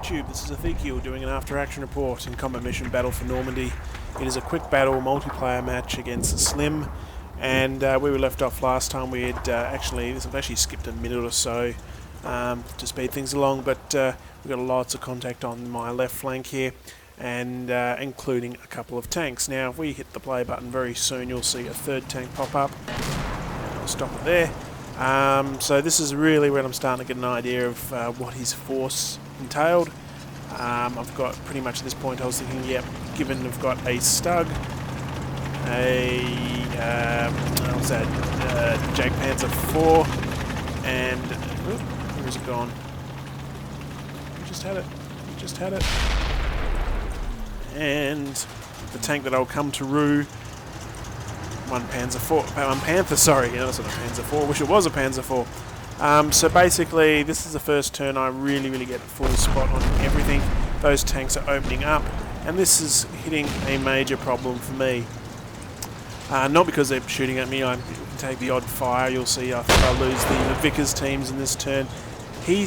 YouTube, this is Ithikial doing an after-action report in combat mission battle for Normandy. It is a quick battle multiplayer match against Slim, and where we left off last time we had I've actually skipped a minute or so to speed things along, but we've got lots of contact on my left flank here, and including a couple of tanks. Now if we hit the play button very soon you'll see a third tank pop up, and I'll stop it there. So this is really when I'm starting to get an idea of what his force entailed. I've got pretty much at this point I was thinking, yep, given I've got a Stug, what's that, Jagdpanzer 4, and, where is it gone? We just had it. And the tank that I'll come to rue, one Panther, sorry, yeah, that's not a Panzer 4, I wish it was a Panzer 4. So basically, this is the first turn I really get a full spot on everything. Those tanks are opening up, and this is hitting a major problem for me. Not because they're shooting at me, I can take the odd fire, you'll see I think I'll lose the Vickers teams in this turn.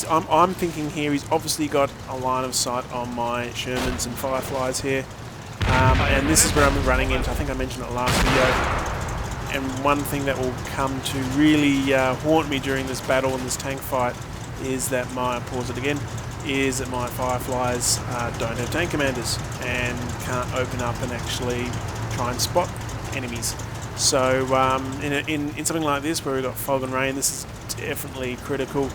I'm thinking here he's obviously got a line of sight on my Shermans and Fireflies here. And this is where I'm running into, I think I mentioned it last video. And one thing that will come to really haunt me during this battle and this tank fight is that my Fireflies don't have tank commanders and can't open up and actually try and spot enemies. So in something like this where we've got fog and rain, this is definitely critical.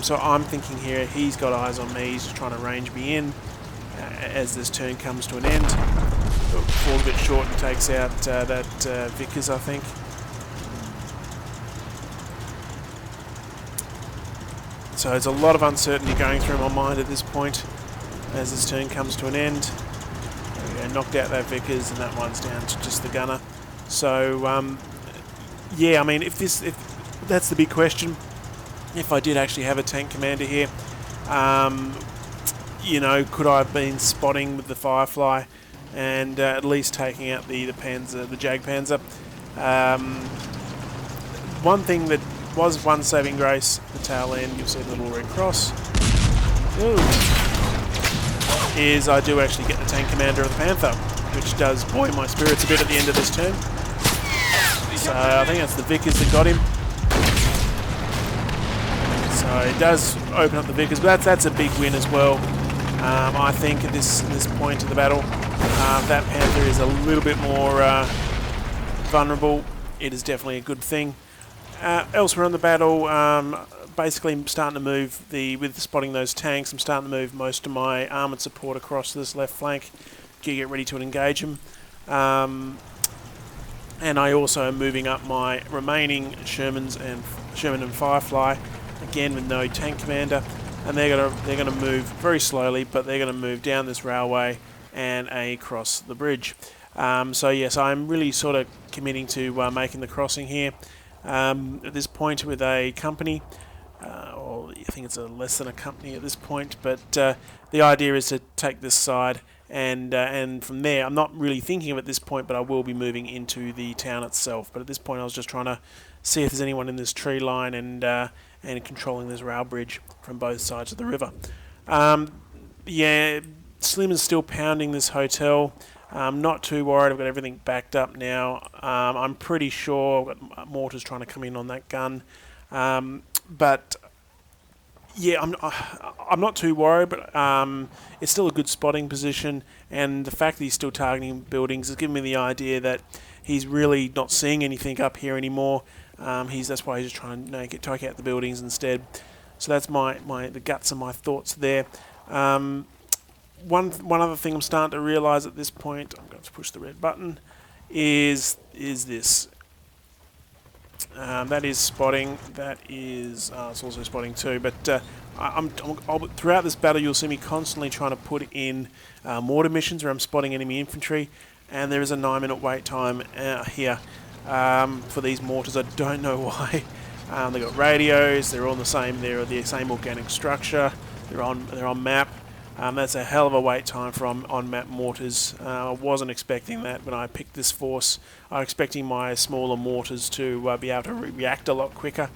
So I'm thinking here he's got eyes on me, he's just trying to range me in as this turn comes to an end. Falls a bit short and takes out that Vickers, I think. So there's a lot of uncertainty going through my mind at this point as this turn comes to an end. There we go, knocked out that Vickers, and that one's down to just the gunner. So yeah, I mean, if that's the big question. If I did actually have a tank commander here, you know, could I have been spotting with the Firefly and at least taking out the Jagdpanzer? One thing that was one saving grace, the tail end, you'll see the little red cross, is I do actually get the tank commander of the Panther, which does buoy my spirits a bit at the end of this turn. So I think that's the Vickers that got him. So it does open up the Vickers, but that's a big win as well. I think at this point of the battle, that Panther is a little bit more vulnerable. It is definitely a good thing. Elsewhere in the battle, basically I'm starting to move with spotting those tanks, I'm starting to move most of my armoured support across this left flank, get ready to engage them. And I also am moving up my remaining Sherman and Firefly, again with no tank commander, and they're gonna move very slowly, but they're gonna move down this railway and across the bridge. So yes, I'm really sort of committing to making the crossing here. At this point with a company, or I think it's less than a company at this point, but the idea is to take this side, and from there, I'm not really thinking of it at this point, but I will be moving into the town itself. But at this point I was just trying to see if there's anyone in this tree line and controlling this rail bridge from both sides of the river. Yeah, Slim is still pounding this hotel. I'm not too worried, I've got everything backed up now. I'm pretty sure I've got mortars trying to come in on that gun. But yeah, I'm not too worried, but it's still a good spotting position, and the fact that he's still targeting buildings has given me the idea that he's really not seeing anything up here anymore. That's why he's just trying to take out the buildings instead. So that's the guts of my thoughts there. One other thing I'm starting to realise at this point, I'm going to push the red button, is this. That is spotting. That is it's also spotting too. But throughout this battle, you'll see me constantly trying to put in mortar missions where I'm spotting enemy infantry, and there is a 9-minute wait time here for these mortars. I don't know why. They've got radios. They're all the same. They're the same organic structure. They're on map. That's a hell of a wait time for on-map mortars. I wasn't expecting that when I picked this force. I was expecting my smaller mortars to be able to react a lot quicker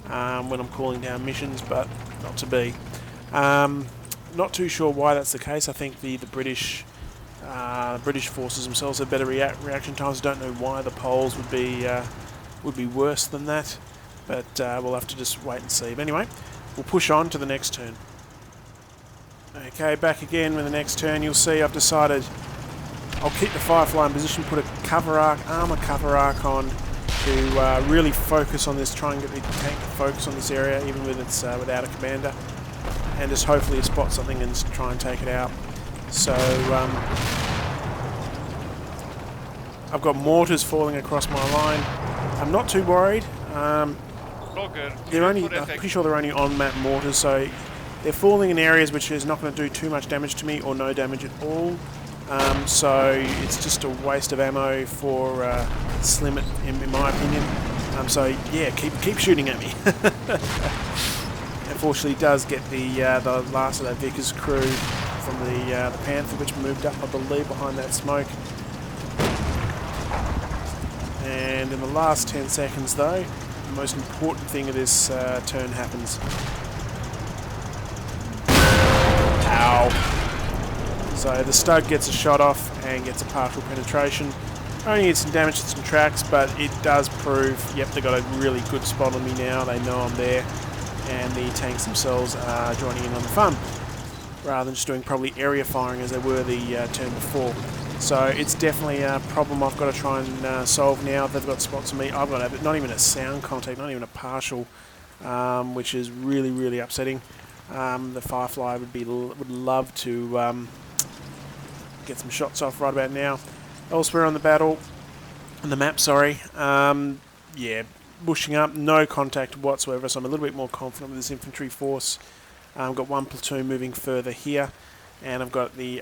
when I'm calling down missions, but not to be. Not too sure why that's the case. I think the British forces themselves have better reaction times. Don't know why the Poles would be worse than that, but we'll have to just wait and see. But anyway, we'll push on to the next turn. Okay, back again with the next turn. You'll see I've decided I'll keep the Firefly in position, put a armor cover arc on to really focus on this, try and get the tank to focus on this area, even with its without a commander, and just hopefully spot something and try and take it out. So I've got mortars falling across my line. I'm not too worried. All good. I'm pretty sure they're only on-map mortars, so they're falling in areas which is not going to do too much damage to me, or no damage at all. So it's just a waste of ammo for Slim, in my opinion. So yeah, keep shooting at me. Unfortunately, he does get the last of that Vickers crew from the Panther, which moved up, I believe, behind that smoke. And in the last 10 seconds, though, the most important thing of this turn happens. Ow! So the Stug gets a shot off and gets a partial penetration. Only did some damage to some tracks, but it does prove, yep, they've got a really good spot on me now. They know I'm there, and the tanks themselves are joining in on the fun, rather than just doing probably area firing as they were the turn before. So it's definitely a problem I've got to try and solve now. They've got spots on me. I've got not even a sound contact, not even a partial, which is really, really upsetting. The Firefly would love to get some shots off right about now. Elsewhere on the map, sorry. Yeah, bushing up, no contact whatsoever, so I'm a little bit more confident with this infantry force. I've got one platoon moving further here, and I've got the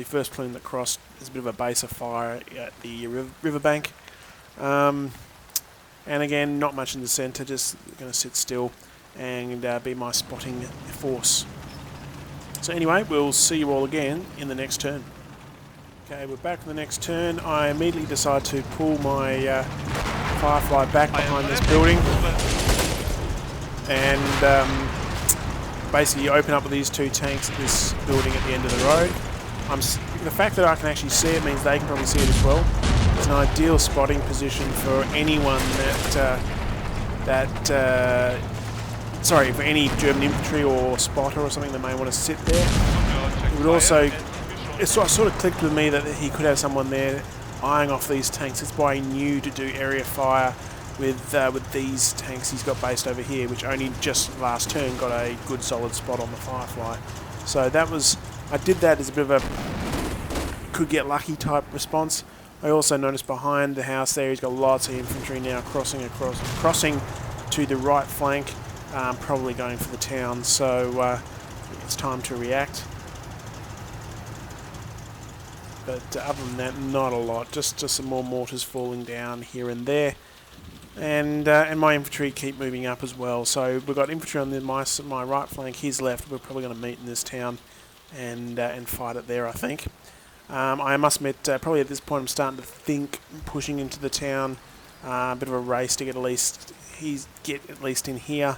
first platoon that crossed. There's a bit of a base of fire at the riverbank. And again, not much in the centre, just going to sit still and be my spotting force. So anyway, we'll see you all again in the next turn. Okay, we're back in the next turn. I immediately decide to pull my Firefly back behind this building and basically open up with these two tanks at this building at the end of the road. The fact that I can actually see it means they can probably see it as well. It's an ideal spotting position for anyone for any German infantry or spotter or something that may want to sit there. It would also, it sort of clicked with me that he could have someone there eyeing off these tanks. That's why he knew to do area fire with these tanks he's got based over here, which only just last turn got a good solid spot on the Firefly. So that was, I did that as a bit of a could get lucky type response. I also noticed behind the house there he's got lots of infantry now crossing to the right flank, probably going for the town. So it's time to react. But other than that, not a lot. Just some more mortars falling down here and there, and my infantry keep moving up as well. So we've got infantry on my right flank, his left. We're probably going to meet in this town and fight it there, I think. I must admit, probably at this point, I'm starting to think pushing into the town. A bit of a race to get at least in here.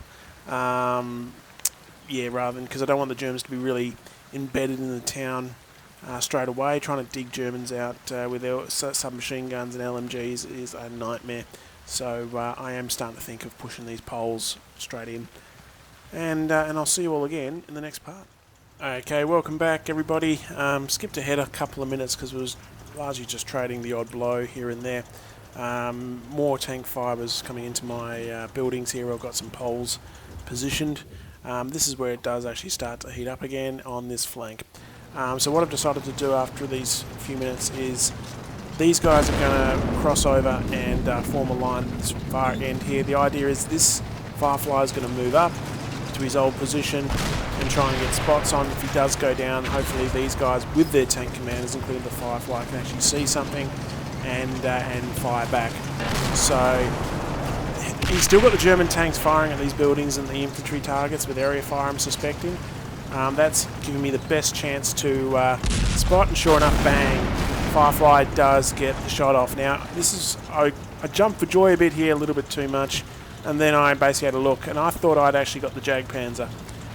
Yeah, rather than, because I don't want the Germans to be really embedded in the town. Straight away, trying to dig Germans out with their submachine guns and LMGs is a nightmare. So I am starting to think of pushing these Poles straight in. And I'll see you all again in the next part. Okay, welcome back everybody. Skipped ahead a couple of minutes because it was largely just trading the odd blow here and there. More tank fibres coming into my buildings here. I've got some Poles positioned. This is where it does actually start to heat up again on this flank. So what I've decided to do after these few minutes is these guys are going to cross over and form a line at this far end here. The idea is this Firefly is going to move up to his old position and try and get spots on. If he does go down, hopefully these guys with their tank commanders, including the Firefly, can actually see something and fire back. So he's still got the German tanks firing at these buildings and the infantry targets with area fire, I'm suspecting. That's giving me the best chance to spot, and sure enough, bang, Firefly does get the shot off. Now, this is, I jumped for joy a bit here, a little bit too much, and then I basically had a look, and I thought I'd actually got the Jagdpanzer.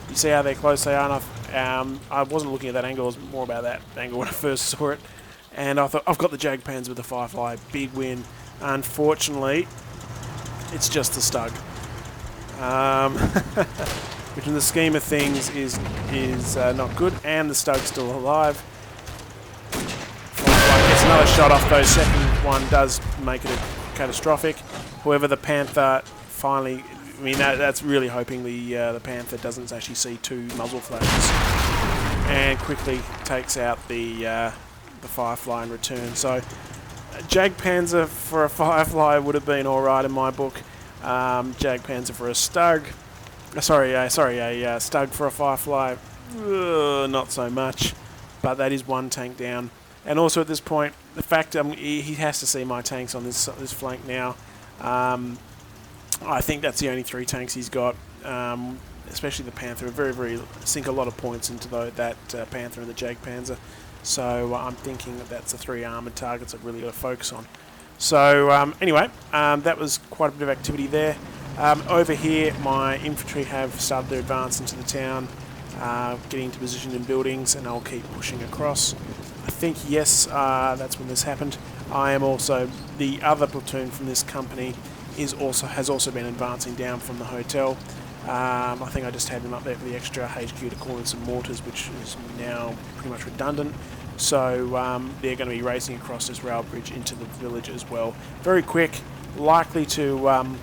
You see how they're close they are, I wasn't looking at that angle, I was more about that angle when I first saw it. And I thought, I've got the Jagdpanzer with the Firefly, big win. Unfortunately, it's just the Stug. Which in the scheme of things is not good, and the Stug's still alive. Firefly gets another shot off though, second one does make it catastrophic. However, the Panther finally, I mean, that's really hoping the Panther doesn't actually see two muzzle flashes, and quickly takes out the Firefly in return. So, Jagdpanzer for a Firefly would have been alright in my book. Jagdpanzer for a Stug. Sorry, a Stug for a Firefly. Not so much. But that is one tank down. And also at this point, the fact he has to see my tanks on this flank now. I think that's the only 3 tanks he's got. Especially the Panther. Very sink a lot of points into that Panther and the Jagdpanzer. So I'm thinking that's the 3 armoured targets I've really got to focus on. So anyway, that was quite a bit of activity there. Over here, my infantry have started their advance into the town, getting into position in buildings, and I'll keep pushing across. I think, yes, that's when this happened. I am also, the other platoon from this company has also been advancing down from the hotel. I think I just had them up there for the extra HQ to call in some mortars, which is now pretty much redundant. So they're going to be racing across this rail bridge into the village as well. Very quick, likely to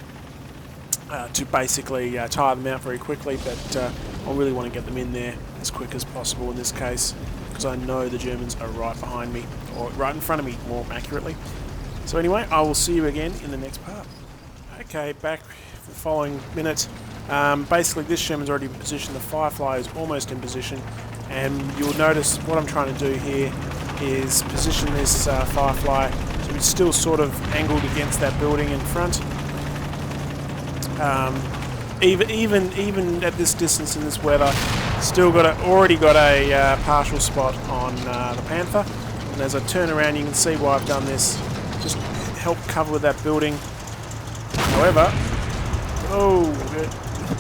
basically tire them out very quickly, but I really want to get them in there as quick as possible in this case, because I know the Germans are right behind me, or right in front of me more accurately. So anyway, I will see you again in the next part. Okay, back for the following minute. Basically this Sherman's already in position, the Firefly is almost in position, and you'll notice what I'm trying to do here is position this Firefly so it's still sort of angled against that building in front. Even at this distance in this weather, still already got a partial spot on the Panther. And as I turn around, you can see why I've done this. Just help cover with that building. However,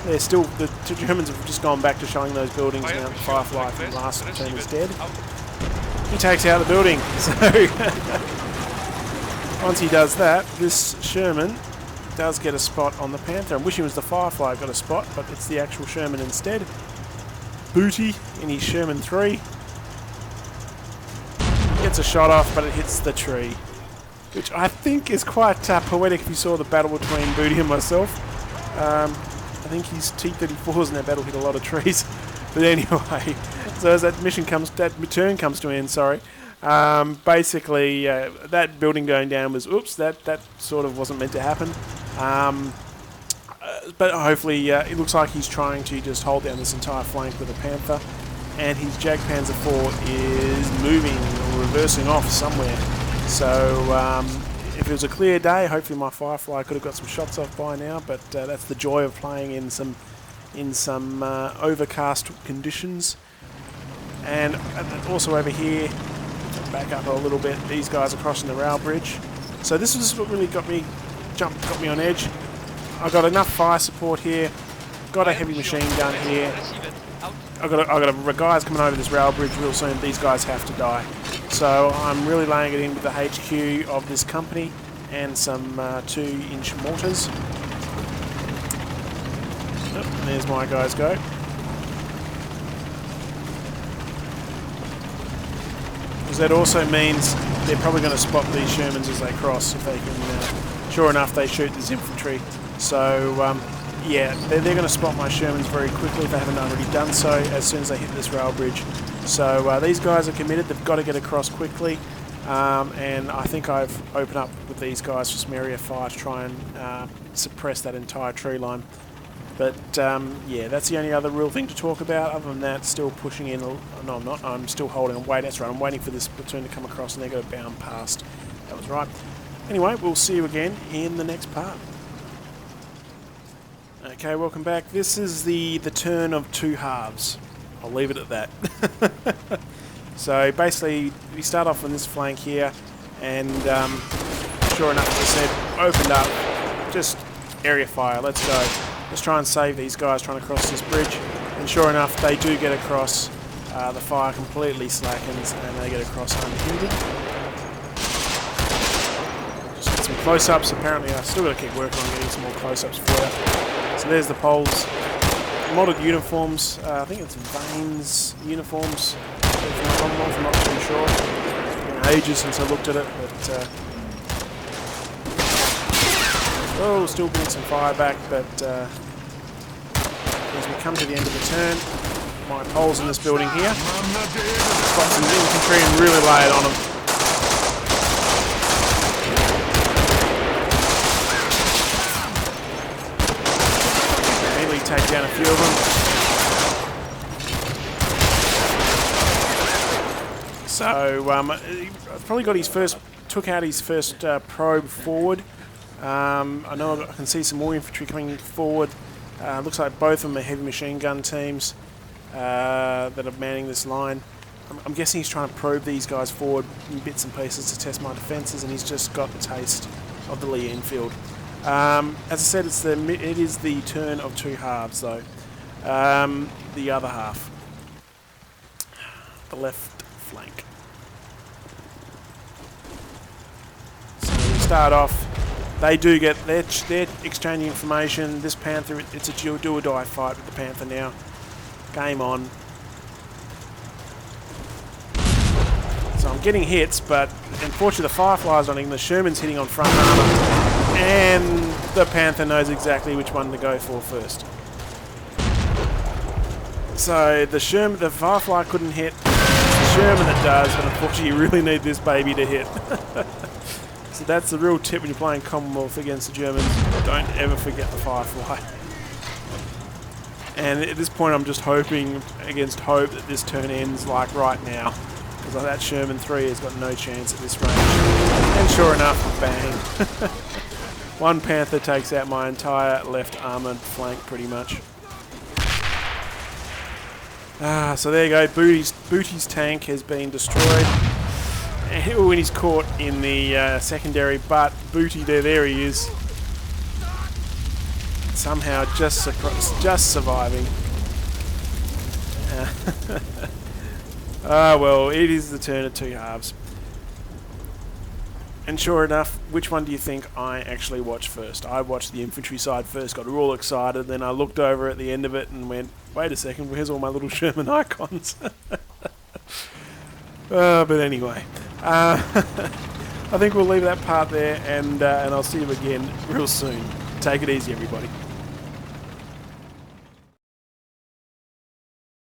they're still, the Germans have just gone back to showing those buildings now. The Firefly from the last turn is dead. He takes out the building. So once he does that, this Sherman does get a spot on the Panther. I'm wishing it was the Firefly got a spot, but it's the actual Sherman instead. Booty in his Sherman 3. Gets a shot off, but it hits the tree. Which I think is quite poetic if you saw the battle between Booty and myself. I think his T-34s in that battle hit a lot of trees. But anyway, so as that turn comes to an end, sorry. Basically, that building going down was, oops, that sort of wasn't meant to happen. But hopefully, it looks like he's trying to just hold down this entire flank with a Panther. And his Jagdpanzer 4 is moving or reversing off somewhere. So, if it was a clear day, hopefully my Firefly could have got some shots off by now. But that's the joy of playing in some overcast conditions. And also over here, back up a little bit, these guys are crossing the rail bridge. So this is what really got me on edge. I got enough fire support here, got a heavy machine gun here. I got a guys coming over this rail bridge real soon. These guys have to die. So I'm really laying it in with the HQ of this company and some 2-inch mortars. Oh, and there's my guys go. Because that also means they're probably going to spot these Shermans as they cross if they can. Sure enough, they shoot this infantry. So yeah, they're going to spot my Shermans very quickly if they haven't already done so as soon as they hit this rail bridge. So these guys are committed. They've got to get across quickly. And I think I've opened up with these guys for some area fire to try and suppress that entire tree line. But yeah, that's the only other real thing to talk about. Other than that, still pushing in. No, I'm not. I'm still holding. I'm waiting. That's right. I'm waiting for this platoon to come across, and they're going to bound past. That was right. Anyway, we'll see you again in the next part. Okay, welcome back. This is the turn of 2 halves. I'll leave it at that. So basically, we start off on this flank here, and sure enough, as I said, opened up. Just area fire. Let's go. Let's try and save these guys trying to cross this bridge. And sure enough, they do get across. the fire completely slackens and they get across unhindered. Just get some close-ups. Apparently I still got to keep working on getting some more close-ups for you. So there's the poles. Modded uniforms. I think it's Vane's uniforms. I'm not too sure. It's been ages since I looked at it, but oh, still getting some fire back, but as we come to the end of the turn, my poles in this building here, got some infantry and really lay it on them. Immediately take down a few of them. So probably got his first, took out his first probe forward. I know I can see some more infantry coming forward. Looks like both of them are heavy machine gun teams that are manning this line. I'm guessing he's trying to probe these guys forward in bits and pieces to test my defences, and he's just got the taste of the Lee Enfield. As I said, it is the turn of two halves, though. The other half, the left flank. So we start off. They do get, they're exchanging information. This Panther, it's a do or die fight with the Panther now. Game on. So I'm getting hits, but unfortunately the Firefly's not hitting. The Sherman's hitting on front armour. And the Panther knows exactly which one to go for first. So the Firefly couldn't hit. It's the Sherman that does, but unfortunately you really need this baby to hit. So that's the real tip when you're playing Commonwealth against the Germans. Don't ever forget the Firefly. And at this point I'm just hoping against hope that this turn ends like right now. Because that Sherman 3 has got no chance at this range. And sure enough, bang. One Panther takes out my entire left armoured flank pretty much. So there you go, Booty's tank has been destroyed. When he's caught in the secondary, but Booty there he is. Somehow just surviving. Well, it is the turn of two halves. And sure enough, which one do you think I actually watched first? I watched the infantry side first, got all excited, then I looked over at the end of it and went, wait a second, where's all my little Sherman icons? But anyway, I think we'll leave that part there, and I'll see you again real soon. Take it easy, everybody.